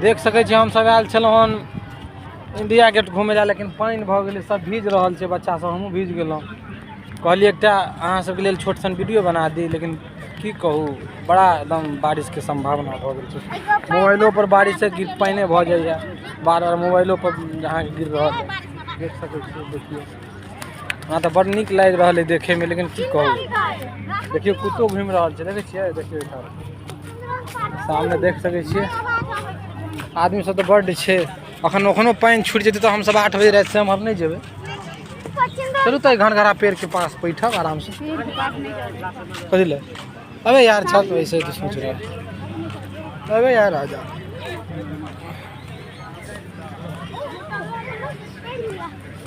देख सकै छी हम सब आयल छलहुँ हन इंडिया गेट घूमे ला, लेकिन पानी भऽ गेलै, सब भीज रहल छै, बच्चा सब हमहूँ भीज गेलहुँ। कहलिए एकटा अहाँ सबके लेल छोट सन वीडियो बना दी, लेकिन की कहू बड़ा एकदम बारिश के संभावना भऽ गेल छै। मोबाइलो पर बारिश से पानी भऽ जाइए, बार बार मोबाइलो पर जहाँ गिर रहल है, देख सकै छी। देखिए हमरा तो बड़ नीक लागि रहा है देखे में, लेकिन की कहू देखिए कुत्तो घूम रहा है, देखे छिए, देखिए सामने देख सकै छिए आदमी सब तो बड़ है। अखनो पानी छूट जेतै तो हम सब 8 बजे रात से हम नहीं जेबै। चलू तो घनघरा पेड़ के पास बैठब आराम से। कथी ले? अबे यार चल, वैसे तो सोच रहा है। अबे यार आजा।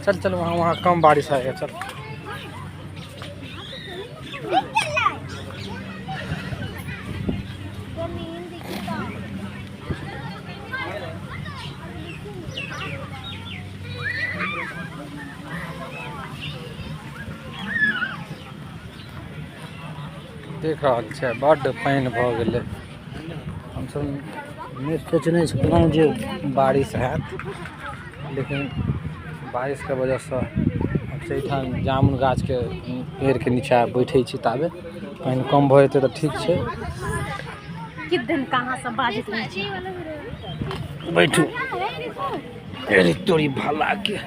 चल चल, वहाँ कम बारिश आएगा। चल देख रहा है बड़ पानी भ गेलै। हम सब नहीं सोचने छलहुँ जे बारिश हैत, लेकिन बारिश के वजह से हम सब जामुन गाछ के पेड़ के नीचा बैठे छी, ताबे पानी कम भ जेतै तऽ ठीक छै। किदन कहाँ से बाजित बैठू तोरी भला के।